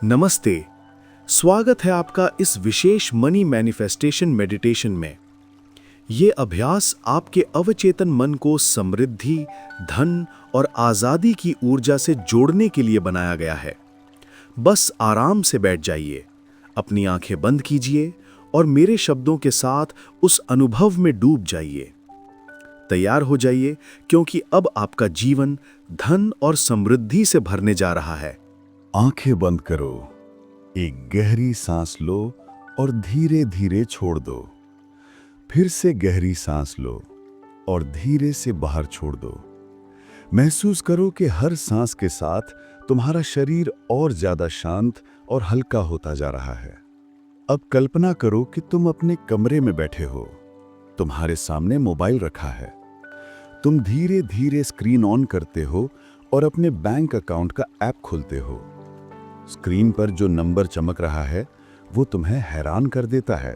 नमस्ते। स्वागत है आपका इस विशेष मनी मैनिफेस्टेशन मेडिटेशन में। ये अभ्यास आपके अवचेतन मन को समृद्धि, धन और आज़ादी की ऊर्जा से जोड़ने के लिए बनाया गया है। बस आराम से बैठ जाइए, अपनी आंखें बंद कीजिए और मेरे शब्दों के साथ उस अनुभव में डूब जाइए। तैयार हो जाइए, क्योंकि अब आपका जीवन धन और समृद्धि से भरने जा रहा है। आंखें बंद करो, एक गहरी सांस लो और धीरे धीरे छोड़ दो। फिर से गहरी सांस लो और धीरे से बाहर छोड़ दो। महसूस करो कि हर सांस के साथ तुम्हारा शरीर और ज्यादा शांत और हल्का होता जा रहा है। अब कल्पना करो कि तुम अपने कमरे में बैठे हो। तुम्हारे सामने मोबाइल रखा है। तुम धीरे धीरे स्क्रीन ऑन करते हो और अपने बैंक अकाउंट का ऐप खोलते हो। स्क्रीन पर जो नंबर चमक रहा है वो तुम्हें हैरान कर देता है।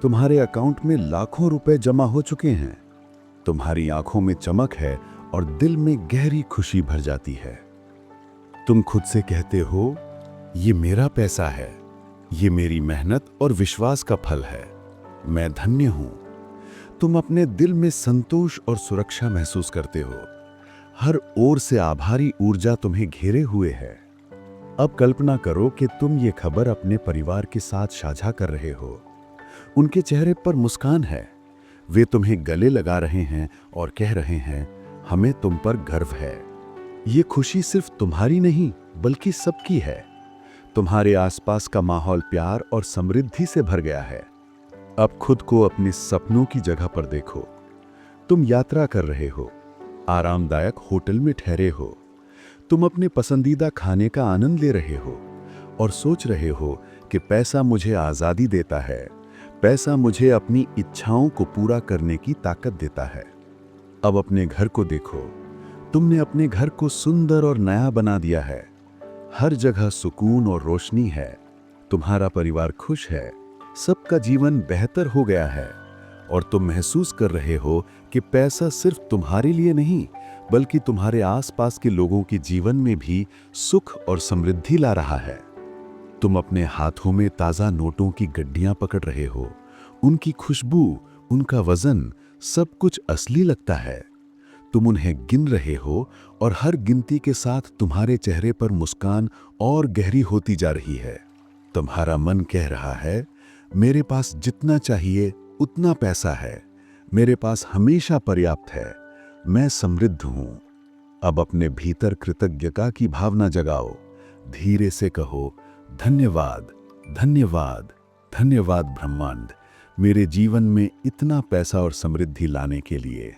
तुम्हारे अकाउंट में लाखों रुपए जमा हो चुके हैं। तुम्हारी आंखों में चमक है और दिल में गहरी खुशी भर जाती है। तुम खुद से कहते हो, ये मेरा पैसा है, ये मेरी मेहनत और विश्वास का फल है, मैं धन्य हूं। तुम अपने दिल में संतोष और सुरक्षा महसूस करते हो। हर ओर से आभारी ऊर्जा तुम्हें घेरे हुए है। अब कल्पना करो कि तुम ये खबर अपने परिवार के साथ साझा कर रहे हो। उनके चेहरे पर मुस्कान है। वे तुम्हें गले लगा रहे हैं और कह रहे हैं, हमें तुम पर गर्व है। ये खुशी सिर्फ तुम्हारी नहीं बल्कि सबकी है। तुम्हारे आसपास का माहौल प्यार और समृद्धि से भर गया है। अब खुद को अपने सपनों की जगह पर देखो। तुम यात्रा कर रहे हो, आरामदायक होटल में ठहरे हो। तुम अपने पसंदीदा खाने का आनंद ले रहे हो और सोच रहे हो कि पैसा मुझे आज़ादी देता है, पैसा मुझे अपनी इच्छाओं को पूरा करने की ताकत देता है। अब अपने घर को देखो। तुमने अपने घर को सुंदर और नया बना दिया है। हर जगह सुकून और रोशनी है। तुम्हारा परिवार खुश है। सबका जीवन बेहतर हो गया है और तुम महसूस कर रहे हो कि पैसा सिर्फ तुम्हारे लिए नहीं बल्कि तुम्हारे आसपास के लोगों के जीवन में भी सुख और समृद्धि ला रहा है। तुम अपने हाथों में ताज़ा नोटों की गड्डियां पकड़ रहे हो। उनकी खुशबू, उनका वजन, सब कुछ असली लगता है। तुम उन्हें गिन रहे हो और हर गिनती के साथ तुम्हारे चेहरे पर मुस्कान और गहरी होती जा रही है। तुम्हारा मन कह रहा है, मेरे पास जितना चाहिए उतना पैसा है, मेरे पास हमेशा पर्याप्त है, मैं समृद्ध हूं। अब अपने भीतर कृतज्ञता की भावना जगाओ। धीरे से कहो, धन्यवाद, धन्यवाद, धन्यवाद ब्रह्मांड, मेरे जीवन में इतना पैसा और समृद्धि लाने के लिए।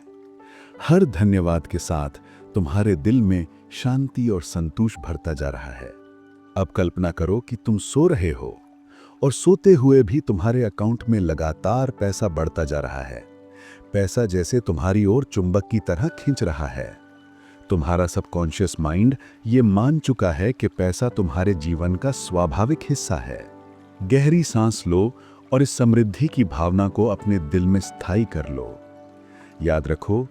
हर धन्यवाद के साथ तुम्हारे दिल में शांति और संतोष भरता जा रहा है। अब कल्पना करो कि तुम सो रहे हो और सोते हुए भी तुम्हारे अकाउंट में लगातार पैसा बढ़ता जा रहा है। पैसा जैसे तुम्हारी ओर चुंबक की तरह खींच रहा है। तुम्हारा सबकॉन्शियस माइंड ये मान चुका है कि पैसा तुम्हारे जीवन का स्वाभाविक हिस्सा है। गहरी सांस लो और इस समृद्धि की भावना को अपने दिल में स्थायी कर लो। याद रखो,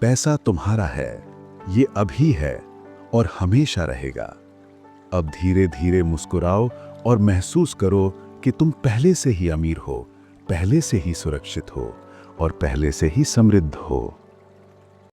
पैसा तुम्हारा है, ये अभी है और हमेशा रहेगा। अब धीरे धीरे मुस्कुराओ और महसूस करो कि तुम पहले से ही अमीर हो, पहले से ही सुरक्षित हो और पहले से ही समृद्ध हो।